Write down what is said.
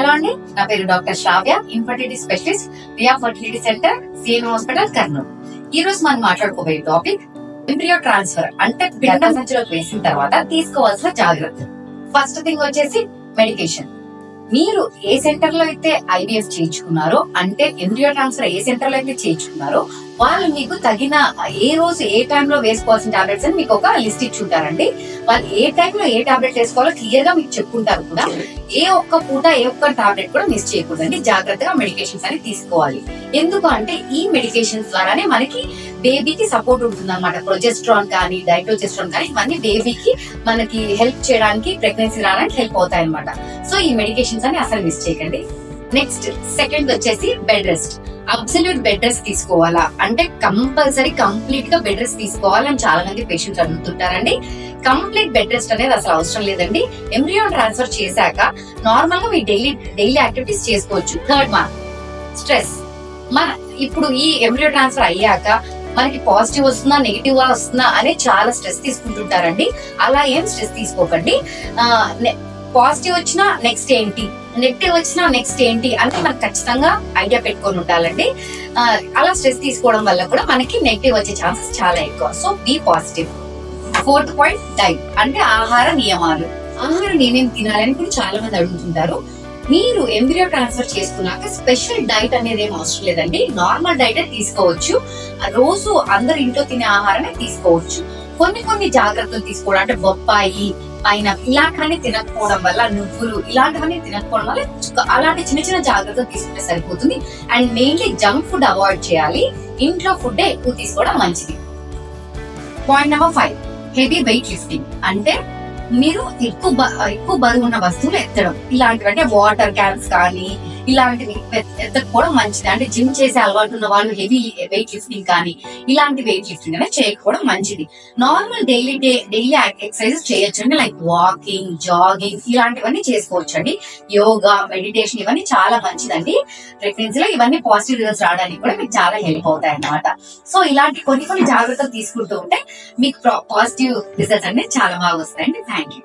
Hello అండి, నా పేరు doctor Shravya, infertility specialist, Riya fertility centre, CM hospital, Kurnool. ఈ రోజు మనం మాట్లాడుకోబోయే టాపిక్ ఎంబ్రియో ట్రాన్స్ఫర్, అంటే పిండం సంచిలోకి వేసిన తర్వాత తీసుకోవాల్సిన జాగ్రత్త. ఫస్ట్ థింగ్ వచ్చేసి మెడికేషన్. మీరు ఏ సెంటర్ లో అయితే ఐవీఎఫ్ చేయించుకున్నారో, అంటే ఎంబ్రియో ట్రాన్స్ఫర్ ఏ సెంటర్ లో అయితే చేయించుకున్నారో వాళ్ళు మీకు తగిన ఏ రోజు ఏ టైంలో వేసుకోవాల్సిన టాబ్లెట్స్ అని మీకు ఒక లిస్ట్ ఇచ్చుంటారండి. వాళ్ళు ఏ టైంలో ఏ టాబ్లెట్ వేసుకోవాలో క్లియర్ గా మీకు చెప్పుకుంటారు కూడా. ఏ ఒక్క పూట ఏ ఒక్క టాబ్లెట్ కూడా మిస్ చేయకూడదండి. జాగ్రత్తగా మెడికేషన్స్ అని తీసుకోవాలి. ఎందుకు అంటే ఈ మెడికేషన్స్ ద్వారానే మనకి బేబీకి సపోర్ట్ ఉంటుంది అనమాట. ప్రొజెస్ట్రాన్ కానీ డైక్లోజెస్ట్రాన్ కానీ ఇవన్నీ బేబీకి మనకి హెల్ప్ చేయడానికి, ప్రెగ్నెన్సీ రావడానికి హెల్ప్ అవుతాయి అనమాట. సో ఈ మెడికేషన్స్ అని అసలు మిస్ చేయకండి. నెక్స్ట్ సెకండ్ వచ్చేసి bed rest. Absolute bed rest తీసుకోవాలా అంటే కంపల్సరీ కంప్లీట్ గా బెడ్ రెస్ట్ తీసుకోవాలని చాలా మంది పేషెంట్స్ అడుగుతుంటారండి. కంప్లీట్ బెడ్ రెస్ట్ అనేది అసలు అవసరం లేదండి. ఎంబ్రియో ట్రాన్స్ఫర్ చేశాక నార్మల్ గా మీ డైలీ యాక్టివిటీస్ చేసుకోవచ్చు. Third one stress. ఇప్పుడు ఈ ఎంబ్రియో ట్రాన్స్ఫర్ అయ్యాక మనకి పాజిటివ్ వస్తుందా నెగిటివ్ గా వస్తుందా అనే చాలా స్ట్రెస్ తీసుకుంటుంటారండి. అలా ఏం స్ట్రెస్ తీసుకోకండి. పాజిటివ్ వచ్చినా నెక్స్ట్ ఏంటి, నెగిటివ్ వచ్చినా నెక్స్ట్ ఏంటి అంటే మనకు ఖచ్చితంగా ఐడియా పెట్టుకొని ఉండాలండి. అలా స్ట్రెస్ తీసుకోవడం వల్ల కూడా మనకి నెగిటివ్ వచ్చే ఛాన్సెస్ చాలా ఎక్కువ. So be positive. Fourth point diet, అంటే ఆహార నియమాలు. ఆహారం ఏమేమి తినాలని కూడా చాలా మంది అడుగుతుంటారు. మీరు ఎంబ్రియో ట్రాన్స్ఫర్ చేసుకున్నాక స్పెషల్ డైట్ అనేది ఏం అవసరం లేదండి. నార్మల్ డైట్ తీసుకోవచ్చు. రోజు అందరు ఇంట్లో తినే ఆహారమే తీసుకోవచ్చు. కొన్ని జాగ్రత్తలు తీసుకోవడం, అంటే బొప్పాయి, పైనాపిల్ ఇలాంటివన్నీ తినకపోవడం వల్ల, నువ్వులు ఇలాంటివన్నీ తినకపోవడం వల్ల అలాంటి చిన్న జాగ్రత్తలు తీసుకుంటే సరిపోతుంది. And mainly junk food avoid చేయాలి. ఇంట్లో ఫుడ్ ఎక్కువ తీసుకోవడం మంచిది. Point number 5, heavy weight lifting. అంటే మీరు ఎక్కువ బరువు ఉన్న వస్తువులు ఎత్తడం, ఇలాంటివి అంటే వాటర్ క్యాన్స్ కానీ ఇలాంటివి ఎత్తకపోవడం మంచిది. అంటే జిమ్ చేసే అలవాటు ఉన్న వాళ్ళు హెవీ వెయిట్ లిఫ్టింగ్ కానీ ఇలాంటి వెయిట్ లిఫ్టింగ్ అనేది చేయకపోవడం మంచిది. నార్మల్ డైలీ ఎక్సర్సైజెస్ చేయొచ్చండి. లైక్ వాకింగ్, జాగింగ్ ఇలాంటివన్నీ చేసుకోవచ్చండి. యోగా, మెడిటేషన్ ఇవన్నీ చాలా మంచిదండి. ప్రెగ్నెన్సీలో ఇవన్నీ పాజిటివ్ రిజల్ట్స్ రావడానికి కూడా మీకు చాలా హెల్ప్ అవుతాయి అన్నమాట. సో ఇలాంటి కొన్ని జాగ్రత్తలు తీసుకుంటూ ఉంటే మీకు పాజిటివ్ రిజల్ట్స్ అనేది చాలా బాగా వస్తాయండి. Thank you.